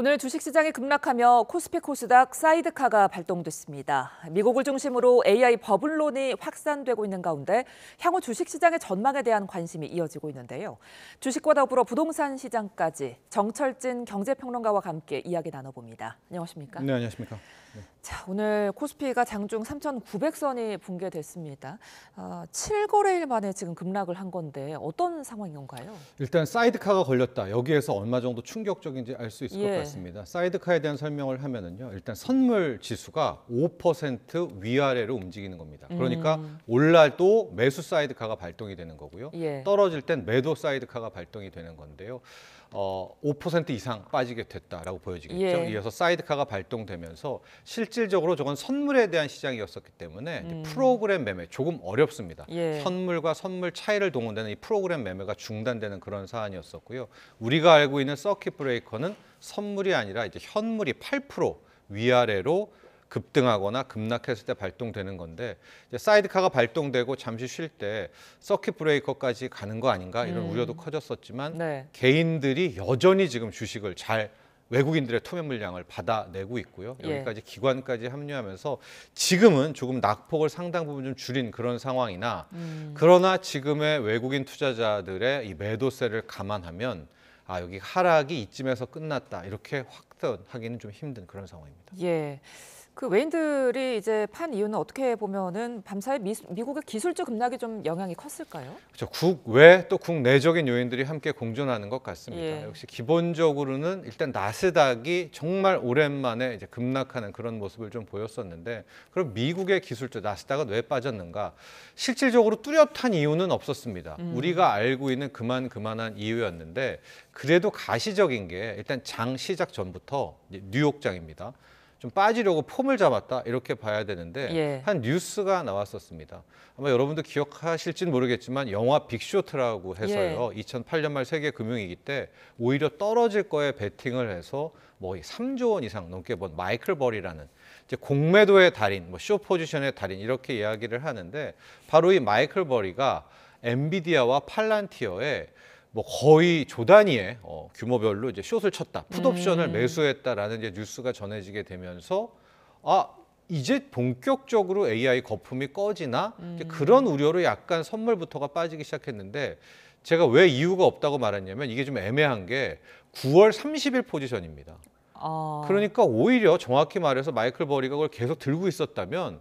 오늘 주식시장이 급락하며 코스피 코스닥 사이드카가 발동됐습니다. 미국을 중심으로 AI 버블론이 확산되고 있는 가운데 향후 주식시장의 전망에 대한 관심이 이어지고 있는데요. 주식과 더불어 부동산 시장까지 정철진 경제평론가와 함께 이야기 나눠봅니다. 안녕하십니까? 네, 안녕하십니까? 네. 자, 오늘 코스피가 장중 3,900선이 붕괴됐습니다. 7거래일 만에 지금 급락을 한 건데 어떤 상황인 건가요? 일단 사이드카가 걸렸다. 여기에서 얼마 정도 충격적인지 알 수 있을 것 같습니다. 사이드카에 대한 설명을 하면은요. 일단 선물 지수가 5% 위아래로 움직이는 겁니다. 그러니까 올라도 매수 사이드카가 발동이 되는 거고요. 떨어질 땐 매도 사이드카가 발동이 되는 건데요. 5% 이상 빠지게 됐다라고 보여지겠죠. 이어서 사이드카가 발동되면서 실질적으로 저건 선물에 대한 시장이었었기 때문에 프로그램 매매 조금 어렵습니다. 선물과 선물 차이를 동원되는 이 프로그램 매매가 중단되는 그런 사안이었었고요. 우리가 알고 있는 서킷 브레이커는 선물이 아니라 이제 현물이 8% 위아래로 급등하거나 급락했을 때 발동되는 건데 이제 사이드카가 발동되고 잠시 쉴 때 서킷 브레이커까지 가는 거 아닌가 이런 우려도 커졌었지만 개인들이 여전히 지금 주식을 잘 외국인들의 투매 물량을 받아내고 있고요. 여기까지 기관까지 합류하면서 지금은 조금 낙폭을 상당 부분 좀 줄인 그런 상황이나 그러나 지금의 외국인 투자자들의 이 매도세를 감안하면 여기 하락이 이쯤에서 끝났다 이렇게 확정하기는 좀 힘든 그런 상황입니다. 그 외인들이 이제 판 이유는 어떻게 보면은 밤사이 미국의 기술적 급락이 좀 영향이 컸을까요? 그렇죠. 국외 또 국내적인 요인들이 함께 공존하는 것 같습니다. 역시 기본적으로는 일단 나스닥이 정말 오랜만에 이제 급락하는 그런 모습을 좀 보였었는데 그럼 미국의 기술적 나스닥은 왜 빠졌는가? 실질적으로 뚜렷한 이유는 없었습니다. 우리가 알고 있는 그만한 이유였는데 그래도 가시적인 게 일단 장 시작 전부터 뉴욕장입니다. 좀 빠지려고 폼을 잡았다 이렇게 봐야 되는데 한 뉴스가 나왔었습니다. 아마 여러분도 기억하실지는 모르겠지만 영화 빅쇼트라고 해서요. 2008년 말 세계 금융위기 때 오히려 떨어질 거에 베팅을 해서 뭐 3조 원 이상 넘게 번 마이클 버리라는 이제 공매도의 달인, 뭐 쇼 포지션의 달인 이렇게 이야기를 하는데 바로 이 마이클 버리가 엔비디아와 팔란티어에 뭐 거의 조 단위의 규모별로 이제 숏을 쳤다, 풋옵션을 매수했다라는 이제 뉴스가 전해지게 되면서 이제 본격적으로 AI 거품이 꺼지나 그런 우려로 약간 선물부터가 빠지기 시작했는데 제가 왜 이유가 없다고 말했냐면 이게 좀 애매한 게 9월 30일 포지션입니다. 그러니까 오히려 정확히 말해서 마이클 버리가 그걸 계속 들고 있었다면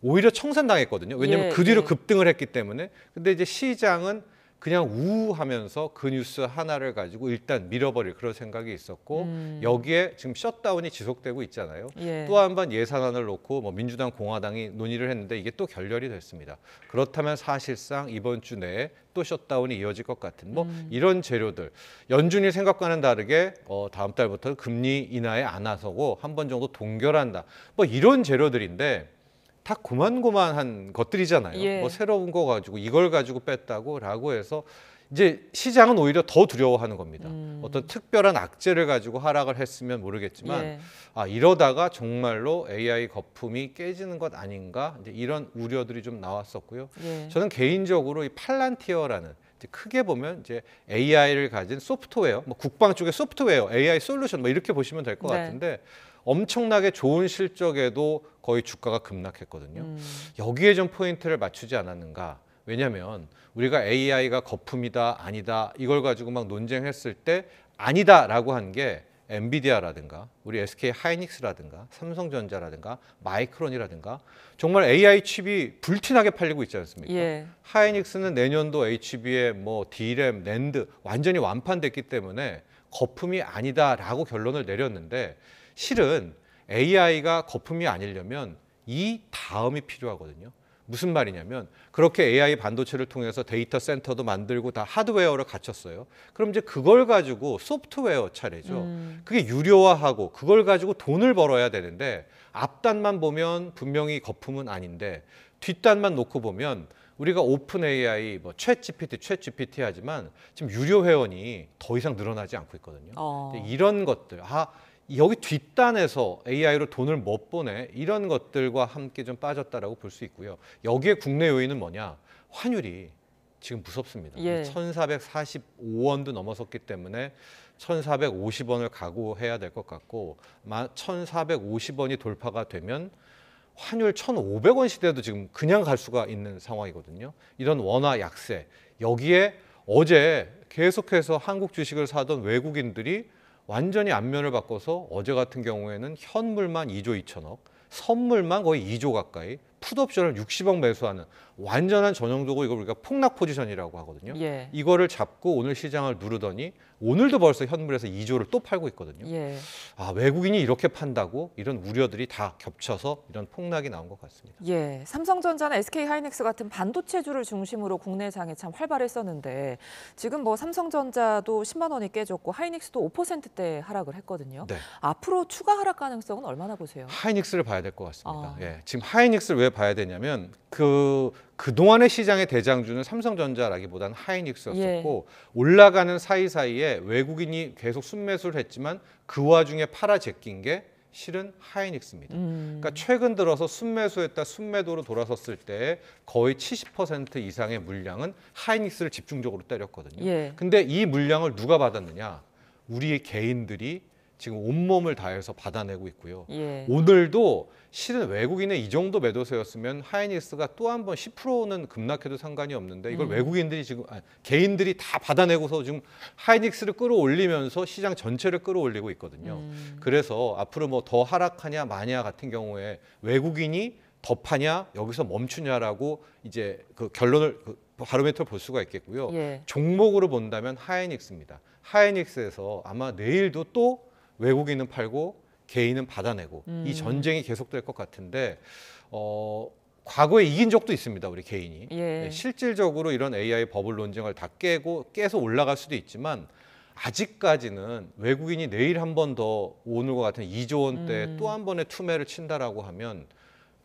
오히려 청산당했거든요. 왜냐하면 그 뒤로 급등을 했기 때문에. 근데 이제 시장은 그냥 우우하면서 그 뉴스 하나를 가지고 일단 밀어버릴 그런 생각이 있었고 여기에 지금 셧다운이 지속되고 있잖아요. 또 한 번 예산안을 놓고 뭐 민주당 공화당이 논의를 했는데 이게 또 결렬이 됐습니다. 그렇다면 사실상 이번 주 내에 또 셧다운이 이어질 것 같은 뭐 이런 재료들 연준이 생각과는 다르게 다음 달부터 금리 인하에 안 나서고 한 번 정도 동결한다. 뭐 이런 재료들인데 다 고만고만한 것들이잖아요. 뭐 새로운 거 가지고 이걸 가지고 뺐다고라고 해서 이제 시장은 오히려 더 두려워하는 겁니다. 어떤 특별한 악재를 가지고 하락을 했으면 모르겠지만 이러다가 정말로 AI 거품이 깨지는 것 아닌가 이제 이런 우려들이 좀 나왔었고요. 저는 개인적으로 이 팔란티어라는 크게 보면 이제 AI를 가진 소프트웨어, 뭐 국방 쪽의 소프트웨어, AI 솔루션 뭐 이렇게 보시면 될 것 같은데 엄청나게 좋은 실적에도 거의 주가가 급락했거든요. 여기에 좀 포인트를 맞추지 않았는가. 왜냐하면 우리가 AI가 거품이다 아니다 이걸 가지고 막 논쟁했을 때 아니다라고 한 게 엔비디아라든가 우리 SK 하이닉스라든가 삼성전자라든가 마이크론이라든가 정말 AI 칩이 불티나게 팔리고 있지 않습니까? 하이닉스는 내년도 HBM, 뭐 D램, 낸드 완전히 완판됐기 때문에 거품이 아니다라고 결론을 내렸는데 실은 AI가 거품이 아니려면 이 다음이 필요하거든요. 무슨 말이냐면 그렇게 AI 반도체를 통해서 데이터 센터도 만들고 다 하드웨어를 갖췄어요. 그럼 이제 그걸 가지고 소프트웨어 차례죠. 그게 유료화하고 그걸 가지고 돈을 벌어야 되는데 앞단만 보면 분명히 거품은 아닌데 뒷단만 놓고 보면 우리가 오픈 AI, 뭐 챗GPT 하지만 지금 유료 회원이 더 이상 늘어나지 않고 있거든요. 이런 것들, 여기 뒷단에서 AI로 돈을 못 버네 이런 것들과 함께 좀 빠졌다라고 볼 수 있고요. 여기에 국내 요인은 뭐냐? 환율이 지금 무섭습니다. 1,445원도 넘어섰기 때문에 1,450원을 각오해야 될 것 같고, 1,450원이 돌파가 되면 환율 1,500원 시대도 지금 그냥 갈 수가 있는 상황이거든요. 이런 원화 약세, 여기에 어제 계속해서 한국 주식을 사던 외국인들이 완전히 안면을 바꿔서 어제 같은 경우에는 현물만 2조 2천억, 선물만 거의 2조 가까이, 풋옵션을 60억 매수하는 완전한 전형적으로 이걸 우리가 폭락 포지션이라고 하거든요. 예. 이거를 잡고 오늘 시장을 누르더니 오늘도 벌써 현물에서 2조를 또 팔고 있거든요. 예. 아, 외국인이 이렇게 판다고? 이런 우려들이 다 겹쳐서 이런 폭락이 나온 것 같습니다. 예, 삼성전자나 SK하이닉스 같은 반도체주를 중심으로 국내 장이 참 활발했었는데 지금 뭐 삼성전자도 10만 원이 깨졌고 하이닉스도 5%대 하락을 했거든요. 네. 앞으로 추가 하락 가능성은 얼마나 보세요? 하이닉스를 봐야 될 것 같습니다. 아. 예, 지금 하이닉스를 왜 봐야 되냐면 그동안의 시장의 대장주는 삼성전자라기보다는 하이닉스였었고 올라가는 사이사이에 외국인이 계속 순매수를 했지만 그 와중에 팔아 제낀 게 실은 하이닉스입니다. 그러니까 최근 들어서 순매수했다 순매도로 돌아섰을 때 거의 70% 이상의 물량은 하이닉스를 집중적으로 때렸거든요. 예. 근데 이 물량을 누가 받았느냐? 우리 개인들이 지금 온몸을 다해서 받아내고 있고요. 예. 오늘도 실은 외국인의 이 정도 매도세였으면 하이닉스가 또 한 번 10%는 급락해도 상관이 없는데 이걸 외국인들이 지금 개인들이 다 받아내고서 지금 하이닉스를 끌어올리면서 시장 전체를 끌어올리고 있거든요. 그래서 앞으로 뭐 더 하락하냐 마냐 같은 경우에 외국인이 더 파냐 여기서 멈추냐라고 이제 그 결론을 바로메터를 볼 수가 있겠고요. 예. 종목으로 본다면 하이닉스입니다. 하이닉스에서 아마 내일도 또 외국인은 팔고 개인은 받아내고 이 전쟁이 계속될 것 같은데 과거에 이긴 적도 있습니다. 우리 개인이. 예. 네, 실질적으로 이런 AI 버블 논쟁을 다 깨서 올라갈 수도 있지만 아직까지는 외국인이 내일 한 번 더 오늘과 같은 2조 원대 또 한 번의 투매를 친다라고 하면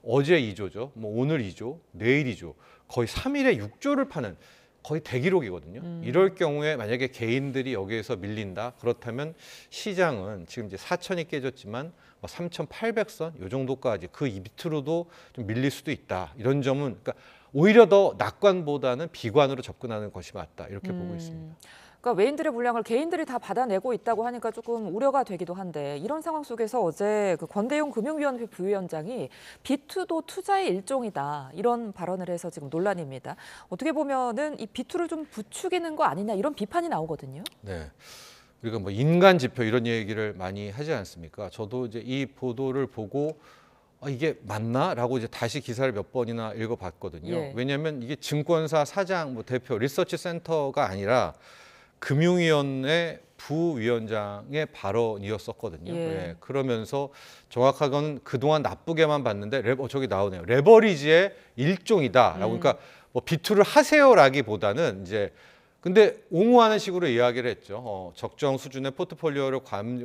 어제 2조죠. 뭐 오늘 2조, 내일 2조, 거의 3일에 6조를 파는 거의 대기록이거든요. 이럴 경우에 만약에 개인들이 여기에서 밀린다. 그렇다면 시장은 지금 이제 4천이 깨졌지만 3,800선 요 정도까지 그 밑으로도 좀 밀릴 수도 있다. 이런 점은 그러니까 오히려 더 낙관보다는 비관으로 접근하는 것이 맞다. 이렇게 보고 있습니다. 그러니까 외인들의 물량을 개인들이 다 받아내고 있다고 하니까 조금 우려가 되기도 한데 이런 상황 속에서 어제 그 권대용 금융위원회 부위원장이 B2도 투자의 일종이다 이런 발언을 해서 지금 논란입니다. 어떻게 보면은 이 B2를 좀 부추기는 거 아니냐 이런 비판이 나오거든요. 네. 그리고 뭐 인간 지표 이런 얘기를 많이 하지 않습니까? 저도 이제 이 보도를 보고 이게 맞나라고 이제 다시 기사를 몇 번이나 읽어봤거든요. 예. 왜냐하면 이게 증권사 사장, 뭐 대표, 리서치 센터가 아니라 금융위원회 부위원장의 발언이었었거든요. 예. 예, 그러면서 정확하게는 그동안 나쁘게만 봤는데 저기 나오네요. 레버리지의 일종이다라고. 그러니까 뭐 B2를 하세요라기보다는 이제 근데 옹호하는 식으로 이야기를 했죠. 적정 수준의 포트폴리오를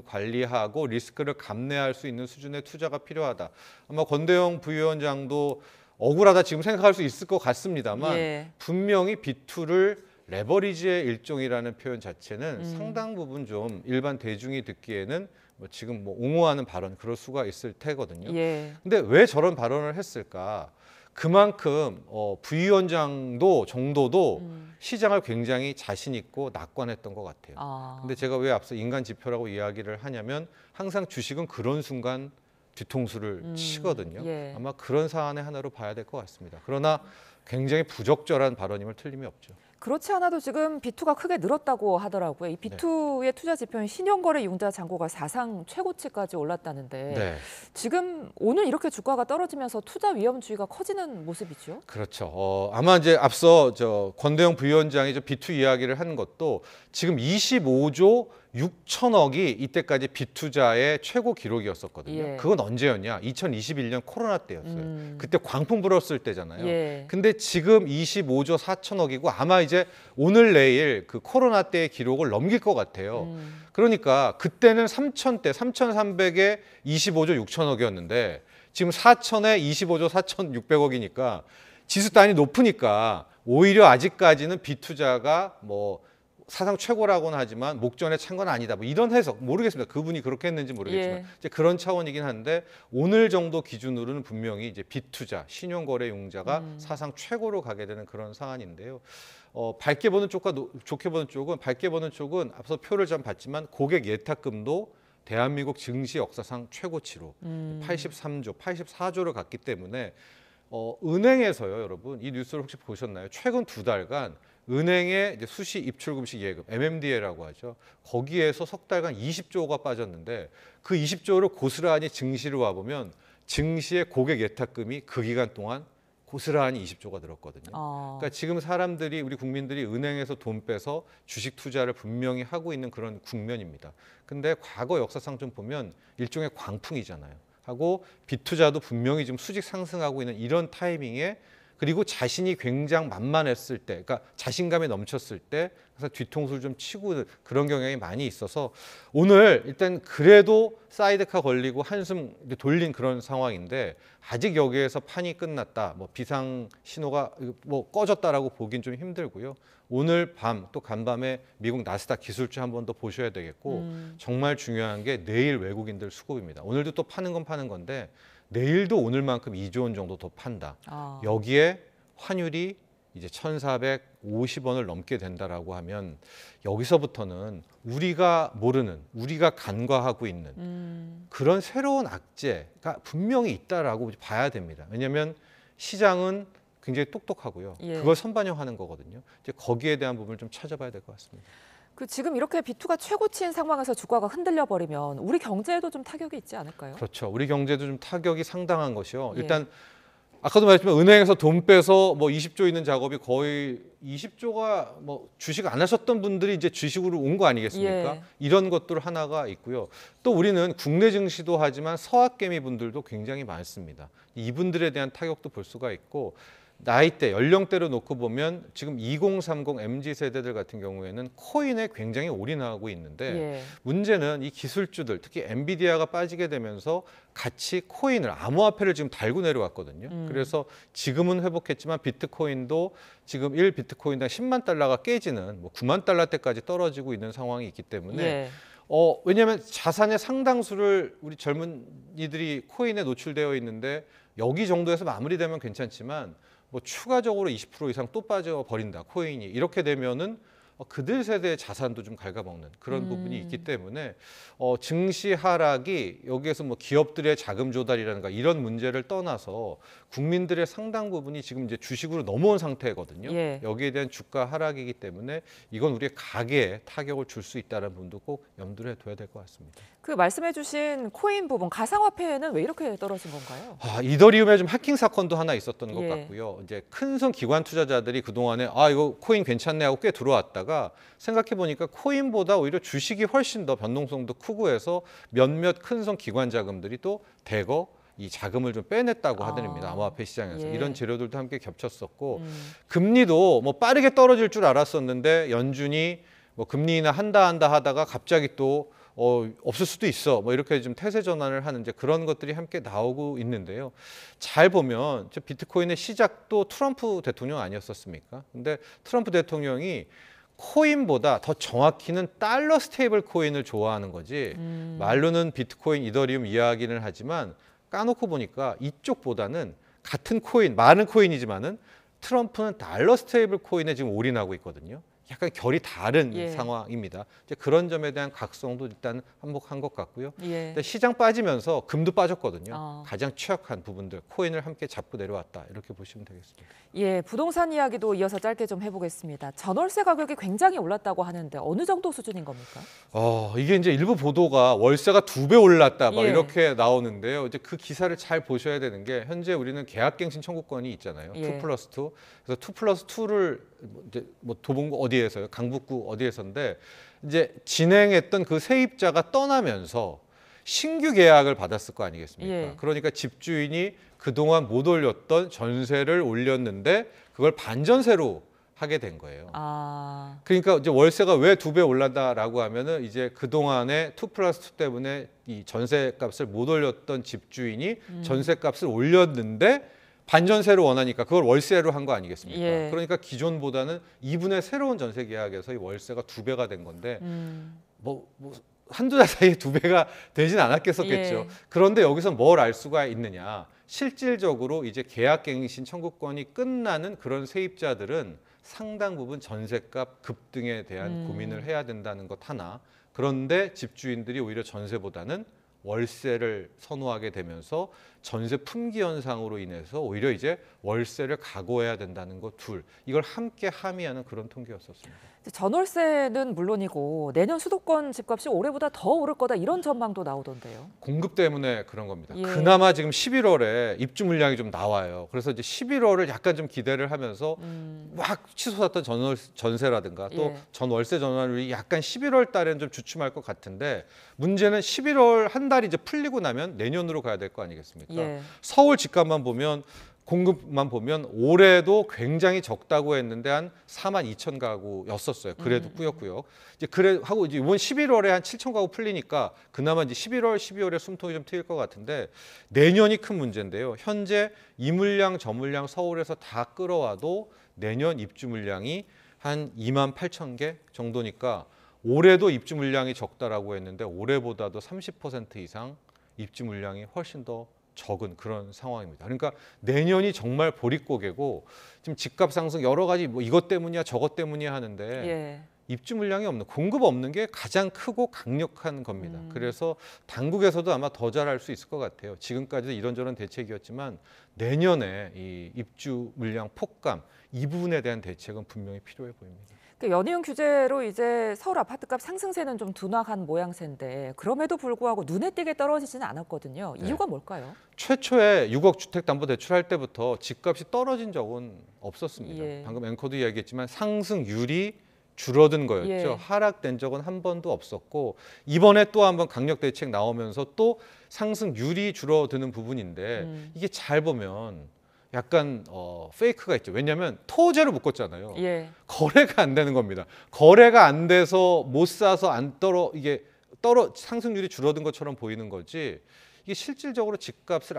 관리하고 리스크를 감내할 수 있는 수준의 투자가 필요하다. 아마 권대용 부위원장도 억울하다 지금 생각할 수 있을 것 같습니다만 예. 분명히 B2를 레버리지의 일종이라는 표현 자체는 상당 부분 좀 일반 대중이 듣기에는 뭐 지금 뭐 옹호하는 발언 그럴 수가 있을 테거든요. 예. 근데 왜 저런 발언을 했을까? 그만큼 부위원장도 정도도 시장을 굉장히 자신 있고 낙관했던 것 같아요. 근데 제가 왜 앞서 인간 지표라고 이야기를 하냐면 항상 주식은 그런 순간 뒤통수를 치거든요. 예. 아마 그런 사안의 하나로 봐야 될 것 같습니다. 그러나 굉장히 부적절한 발언임을 틀림이 없죠. 그렇지 않아도 지금 B2가 크게 늘었다고 하더라고요. 이 B2의 투자 지표인 신용거래 융자 잔고가 사상 최고치까지 올랐다는데 네. 지금 오늘 이렇게 주가가 떨어지면서 투자 위험주의가 커지는 모습이죠. 그렇죠. 아마 이제 앞서 권대용 부위원장이 B2 이야기를 한 것도 지금 25조 6천억이 이때까지 빚투자의 최고 기록이었었거든요. 예. 그건 언제였냐? 2021년 코로나 때였어요. 그때 광풍 불었을 때잖아요. 예. 근데 지금 25조 4천억이고 아마 이제 오늘 내일 그 코로나 때의 기록을 넘길 것 같아요. 그러니까 그때는 3,000대, 3,300에 25조 6천억이었는데 지금 4천에 25조 4,600억이니까 지수 단위 높으니까 오히려 아직까지는 빚투자가 뭐 사상 최고라고는 하지만 목전에 찬 건 아니다. 뭐 이런 해석 모르겠습니다. 그분이 그렇게 했는지 모르겠지만 예. 이제 그런 차원이긴 한데 오늘 정도 기준으로는 분명히 이제 빚투자, 신용거래융자가 사상 최고로 가게 되는 그런 상황인데요. 밝게 보는 쪽과 좋게 보는 쪽은 밝게 보는 쪽은 앞서 표를 좀 봤지만 고객 예탁금도 대한민국 증시 역사상 최고치로 83조, 84조를 갔기 때문에 은행에서요, 여러분 이 뉴스를 혹시 보셨나요? 최근 2달간 은행의 이제 수시 입출 금식 예금 MMDA라고 하죠. 거기에서 석 달간 20조가 빠졌는데 그 20조를 고스란히 증시로 와 보면 증시의 고객 예탁금이 그 기간 동안 고스란히 20조가 늘었거든요. 그러니까 지금 사람들이 우리 국민들이 은행에서 돈 빼서 주식 투자를 분명히 하고 있는 그런 국면입니다. 근데 과거 역사상 좀 보면 일종의 광풍이잖아요. 하고 빚 투자도 분명히 지금 수직 상승하고 있는 이런 타이밍에 그리고 자신이 굉장히 만만했을 때, 그러니까 자신감이 넘쳤을 때 그래서 뒤통수를 좀 치고 그런 경향이 많이 있어서 오늘 일단 그래도 사이드카 걸리고 한숨 돌린 그런 상황인데 아직 여기에서 판이 끝났다, 뭐 비상 신호가 뭐 꺼졌다라고 보긴 좀 힘들고요. 오늘 밤 또 간밤에 미국 나스닥 기술주 한 번 더 보셔야 되겠고 정말 중요한 게 내일 외국인들 수급입니다. 오늘도 또 파는 건 파는 건데 내일도 오늘만큼 2조 원 정도 더 판다. 여기에 환율이 이제 1,450원을 넘게 된다라고 하면 여기서부터는 우리가 모르는, 우리가 간과하고 있는 그런 새로운 악재가 분명히 있다라고 봐야 됩니다. 왜냐하면 시장은 굉장히 똑똑하고요. 예. 그걸 선반영하는 거거든요. 이제 거기에 대한 부분을 좀 찾아봐야 될 것 같습니다. 지금 이렇게 비투가 최고치인 상황에서 주가가 흔들려 버리면 우리 경제에도 좀 타격이 있지 않을까요? 그렇죠. 우리 경제도 좀 타격이 상당한 것이요. 예. 일단 아까도 말했지만 은행에서 돈 빼서 뭐 20조 있는 작업이 거의 20조가 뭐 주식 안 하셨던 분들이 이제 주식으로 온 거 아니겠습니까? 예. 이런 것들 하나가 있고요. 또 우리는 국내 증시도 하지만 서학개미 분들도 굉장히 많습니다. 이분들에 대한 타격도 볼 수가 있고 나이대, 연령대로 놓고 보면 지금 2030 MZ 세대들 같은 경우에는 코인에 굉장히 올인하고 있는데 예. 문제는 이 기술주들, 특히 엔비디아가 빠지게 되면서 같이 코인을, 암호화폐를 지금 달고 내려왔거든요. 그래서 지금은 회복했지만 비트코인도 지금 1비트코인당 10만 달러가 깨지는 뭐 9만 달러대까지 떨어지고 있는 상황이 있기 때문에 예. 왜냐하면 자산의 상당수를 우리 젊은이들이 코인에 노출되어 있는데 여기 정도에서 마무리되면 괜찮지만 뭐 추가적으로 20% 이상 또 빠져버린다, 코인이. 이렇게 되면은 그들 세대의 자산도 좀 갉아먹는 그런 부분이 있기 때문에 증시 하락이 여기에서 뭐 기업들의 자금 조달이라든가 이런 문제를 떠나서 국민들의 상당 부분이 지금 이제 주식으로 넘어온 상태거든요. 예. 여기에 대한 주가 하락이기 때문에 이건 우리의 가계에 타격을 줄 수 있다는 부분도 꼭 염두를 해둬야 될 것 같습니다. 말씀해주신 코인 부분, 가상화폐는 왜 이렇게 떨어진 건가요? 이더리움에 좀 해킹 사건도 하나 있었던 것 예. 같고요. 이제 큰손 기관 투자자들이 그 동안에 이거 코인 괜찮네 하고 꽤 들어왔다가 생각해 보니까 코인보다 오히려 주식이 훨씬 더 변동성도 크고 해서 몇몇 큰손 기관 자금들이 또 대거 이 자금을 좀 빼냈다고 하더랍니다. 암호화폐 시장에서. 예. 이런 재료들도 함께 겹쳤었고 금리도 뭐 빠르게 떨어질 줄 알았었는데 연준이 뭐 금리 인하 한다 하다가 갑자기 또 없을 수도 있어. 뭐 이렇게 좀 태세 전환을 하는 이제 그런 것들이 함께 나오고 있는데요. 잘 보면 비트코인의 시작도 트럼프 대통령 아니었었습니까? 근데 트럼프 대통령이 코인보다 더 정확히는 달러 스테이블 코인을 좋아하는 거지. 말로는 비트코인, 이더리움 이야기를 하지만 까놓고 보니까 이쪽보다는 같은 코인, 많은 코인이지만은 트럼프는 달러 스테이블 코인에 지금 올인하고 있거든요. 약간 결이 다른 예. 상황입니다. 이제 그런 점에 대한 각성도 일단 한몫한 것 같고요. 예. 근데 시장 빠지면서 금도 빠졌거든요. 아. 가장 취약한 부분들, 코인을 함께 잡고 내려왔다. 이렇게 보시면 되겠습니다. 예, 부동산 이야기도 이어서 짧게 좀 해보겠습니다. 전월세 가격이 굉장히 올랐다고 하는데 어느 정도 수준인 겁니까? 이게 이제 일부 보도가 월세가 2배 올랐다 막 예. 이렇게 나오는데요. 이제 그 기사를 잘 보셔야 되는 게 현재 우리는 계약갱신 청구권이 있잖아요. 예. 2+2. 그래서 2+2를 이제 뭐 도봉구 어디에서요? 강북구 어디에서인데 이제 진행했던 그 세입자가 떠나면서 신규 계약을 받았을 거 아니겠습니까? 예. 그러니까 집주인이 그동안 못 올렸던 전세를 올렸는데 그걸 반전세로 하게 된 거예요. 그러니까 이제 월세가 왜 2배 올랐다라고 하면은 이제 그동안에 2+2 때문에 이 전세값을 못 올렸던 집주인이 전세값을 올렸는데 반전세를 원하니까 그걸 월세로 한 거 아니겠습니까? 예. 그러니까 기존보다는 2분의 새로운 전세 계약에서 이 월세가 2배가 된 건데 뭐 한두 달 사이에 2배가 되진 않았겠었겠죠. 예. 그런데 여기서 뭘 알 수가 있느냐? 실질적으로 이제 계약갱신 청구권이 끝나는 그런 세입자들은 상당 부분 전세값 급등에 대한 고민을 해야 된다는 것 하나. 그런데 집주인들이 오히려 전세보다는 월세를 선호하게 되면서 전세 품귀 현상으로 인해서 오히려 이제 월세를 각오해야 된다는 것 둘. 이걸 함께 함의하는 그런 통계였었습니다. 전월세는 물론이고 내년 수도권 집값이 올해보다 더 오를 거다 이런 전망도 나오던데요. 공급 때문에 그런 겁니다. 예. 그나마 지금 11월에 입주 물량이 좀 나와요. 그래서 이제 11월을 약간 좀 기대를 하면서 막 치솟았던 전세라든가 또 예. 전월세 전환율이 약간 11월 달에는 좀 주춤할 것 같은데 문제는 11월 한 달이 이제 풀리고 나면 내년으로 가야 될 거 아니겠습니까? 예. 서울 집값만 보면 공급만 보면 올해도 굉장히 적다고 했는데 한 4만 2천 가구였었어요. 그래도 꾸역꾸역. 이제 그래 하고 이제 이번 11월에 한 7천 가구 풀리니까 그나마 이제 11월, 12월에 숨통이 좀 트일 것 같은데 내년이 큰 문제인데요. 현재 이 물량, 저 물량 서울에서 다 끌어와도 내년 입주 물량이 한 2만 8천 개 정도니까 올해도 입주 물량이 적다라고 했는데 올해보다도 30% 이상 입주 물량이 훨씬 더 적은 그런 상황입니다. 그러니까 내년이 정말 보릿고개고 지금 집값 상승 여러 가지 뭐 이것 때문이야 저것 때문이야 하는데 예. 입주 물량이 없는 공급 없는 게 가장 크고 강력한 겁니다. 그래서 당국에서도 아마 더 잘할 수 있을 것 같아요. 지금까지도 이런저런 대책이었지만 내년에 이 입주 물량 폭감 이 부분에 대한 대책은 분명히 필요해 보입니다. 연이은 규제로 이제 서울 아파트값 상승세는 좀 둔화한 모양새인데 그럼에도 불구하고 눈에 띄게 떨어지지는 않았거든요. 이유가 뭘까요? 최초에 6억 주택담보대출 할 때부터 집값이 떨어진 적은 없었습니다. 예. 방금 앵커도 이야기했지만 상승률이 줄어든 거였죠. 예. 하락된 적은 한 번도 없었고 이번에 또 한번 강력 대책 나오면서 또 상승률이 줄어드는 부분인데 이게 잘 보면 약간 페이크가 있죠. 왜냐하면 토지를 묶었잖아요. 예. 거래가 안 되는 겁니다. 거래가 안 돼서 못 사서 상승률이 줄어든 것처럼 보이는 거지. 이게 실질적으로 집값을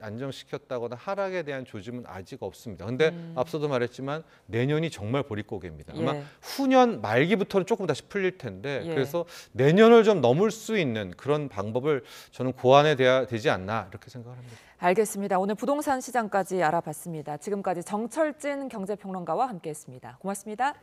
안정시켰다거나 하락에 대한 조짐은 아직 없습니다. 근데 앞서도 말했지만 내년이 정말 보릿고개입니다. 아마 예. 후년 말기부터는 조금 다시 풀릴 텐데 예. 그래서 내년을 좀 넘을 수 있는 그런 방법을 저는 고안해야 되지 않나 이렇게 생각을 합니다. 알겠습니다. 오늘 부동산 시장까지 알아봤습니다. 지금까지 정철진 경제평론가와 함께했습니다. 고맙습니다.